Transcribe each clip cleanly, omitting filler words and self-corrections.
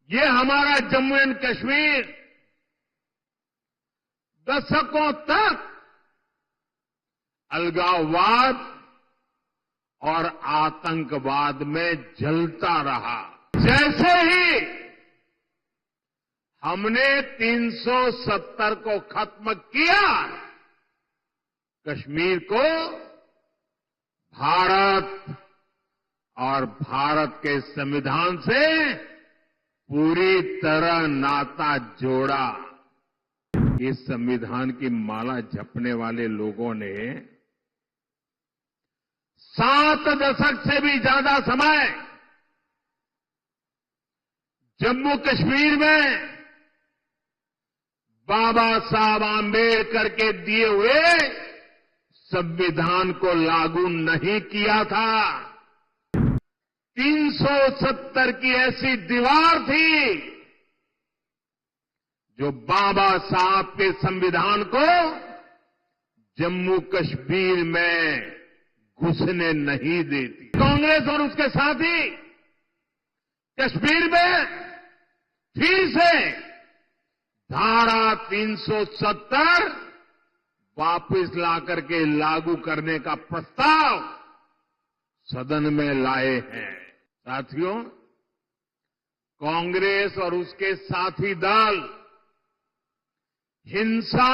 ये हमारा जम्मू एंड कश्मीर दशकों तक अलगाववाद और आतंकवाद में जलता रहा। जैसे ही हमने 370 को खत्म किया, कश्मीर को भारत और भारत के संविधान से पूरी तरह नाता जोड़ा। इस संविधान की माला जपने वाले लोगों ने 7 दशक से भी ज्यादा समय जम्मू कश्मीर में बाबा साहब आंबेडकर के दिए हुए संविधान को लागू नहीं किया था। 370 की ऐसी दीवार थी जो बाबा साहब के संविधान को जम्मू कश्मीर में घुसने नहीं देती। कांग्रेस और उसके साथी कश्मीर में फिर से धारा 370 वापस लाकर के लागू करने का प्रस्ताव सदन में लाए हैं। साथियों, कांग्रेस और उसके साथी दल हिंसा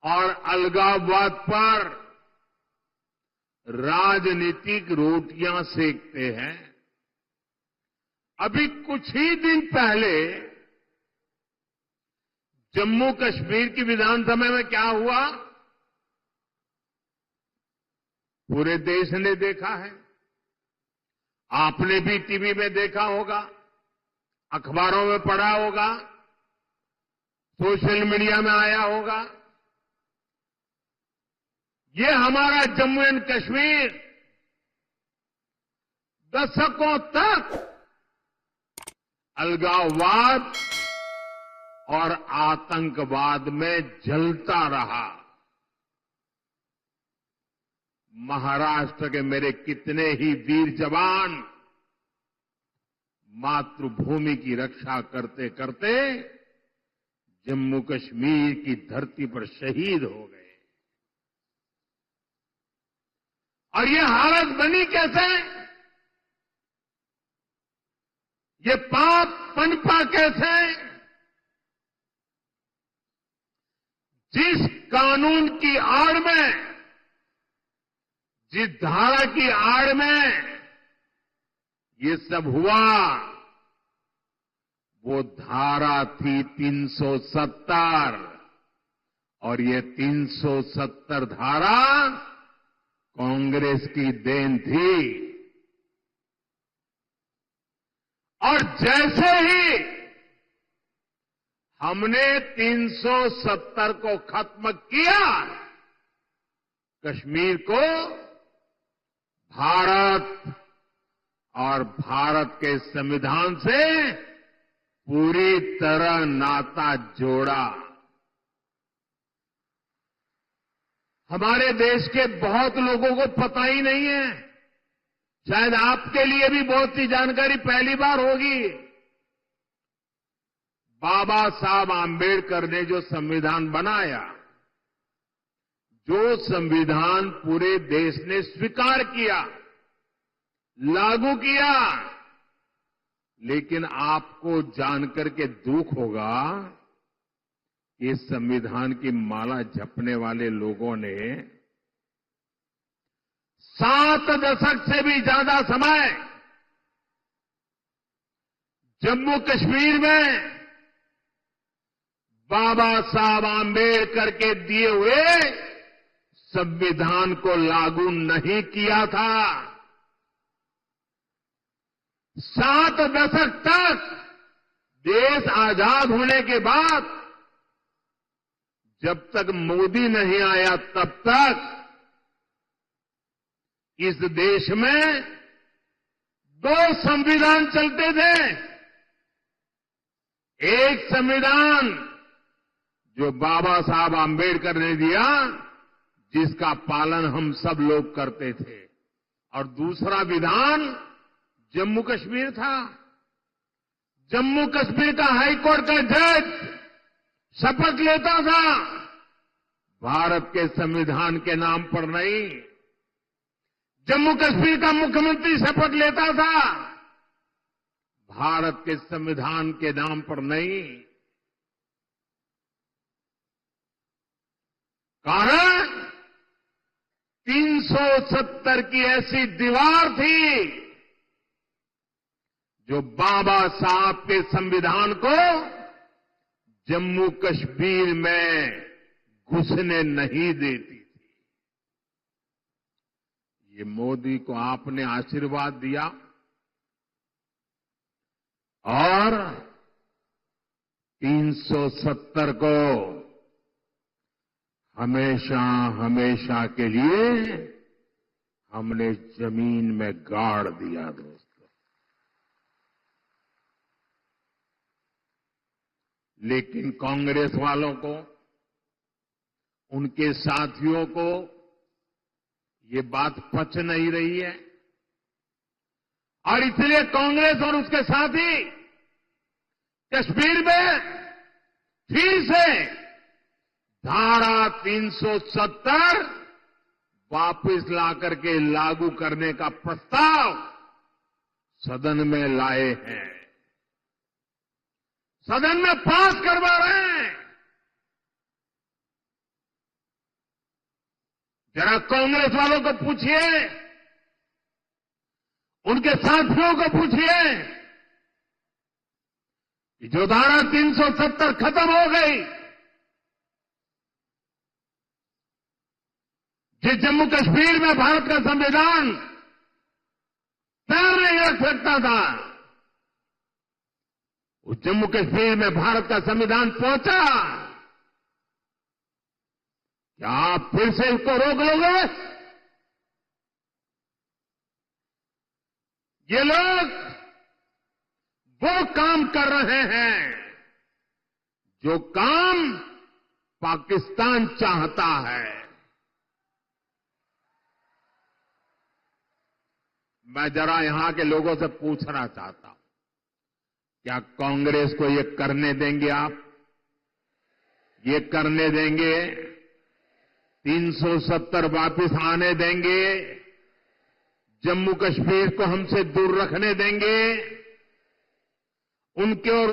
और अलगाववाद पर राजनीतिक रोटियां सेकते हैं। अभी कुछ ही दिन पहले जम्मू कश्मीर की विधानसभा में क्या हुआ, पूरे देश ने देखा है। आपने भी टीवी में देखा होगा, अखबारों में पढ़ा होगा, सोशल मीडिया में आया होगा। ये हमारा जम्मू एंड कश्मीर दशकों तक अलगाववाद और आतंकवाद में जलता रहा। महाराष्ट्र के मेरे कितने ही वीर जवान मातृभूमि की रक्षा करते करते जम्मू कश्मीर की धरती पर शहीद हो गए। और ये हालत बनी कैसे, ये पाप पनपा कैसे? जिस कानून की आड़ में, जिस धारा की आड़ में ये सब हुआ, वो धारा थी 370। और ये 370 धारा कांग्रेस की देन थी। और जैसे ही हमने 370 को खत्म किया, कश्मीर को भारत और भारत के संविधान से पूरी तरह नाता जोड़ा। हमारे देश के बहुत लोगों को पता ही नहीं है, शायद आपके लिए भी बहुत सी जानकारी पहली बार होगी। बाबा साहब आंबेडकर ने जो संविधान बनाया, जो संविधान पूरे देश ने स्वीकार किया, लागू किया, लेकिन आपको जानकर के दुख होगा, इस संविधान की माला जपने वाले लोगों ने 7 दशक से भी ज्यादा समय जम्मू कश्मीर में बाबा साहब आंबेडकर के दिए हुए संविधान को लागू नहीं किया था। 7 दशक तक देश आजाद होने के बाद जब तक मोदी नहीं आया, तब तक इस देश में 2 संविधान चलते थे। एक संविधान जो बाबा साहब आंबेडकर ने दिया, जिसका पालन हम सब लोग करते थे, और दूसरा विधान जम्मू कश्मीर था। जम्मू कश्मीर का हाईकोर्ट का जज शपथ लेता था, भारत के संविधान के नाम पर नहीं। जम्मू कश्मीर का मुख्यमंत्री शपथ लेता था, भारत के संविधान के नाम पर नहीं। कारण 370 की ऐसी दीवार थी जो बाबा साहब के संविधान को जम्मू कश्मीर में घुसने नहीं देती थी। ये मोदी को आपने आशीर्वाद दिया और 370 को हमेशा हमेशा के लिए हमने जमीन में गाड़ दिया दोस्तों। लेकिन कांग्रेस वालों को, उनके साथियों को ये बात पच नहीं रही है और इसलिए कांग्रेस और उसके साथी कश्मीर में फिर से धारा 370 वापस लाकर के लागू करने का प्रस्ताव सदन में लाए हैं, सदन में पास करवा रहे हैं। जरा कांग्रेस वालों को पूछिए, उनके साथियों को पूछिए कि जो धारा 370 खत्म हो गई, जिस जम्मू कश्मीर में भारत का संविधान पैर नहीं रख सकता था, उस जम्मू कश्मीर में भारत का संविधान पहुंचा। क्या आप फिर से इसको रोक लोगे? ये लोग वो काम कर रहे हैं जो काम पाकिस्तान चाहता है। मैं जरा यहां के लोगों से पूछना चाहता हूं, क्या कांग्रेस को ये करने देंगे आप? ये करने देंगे? 370 वापस आने देंगे? जम्मू कश्मीर को हमसे दूर रखने देंगे? उनके और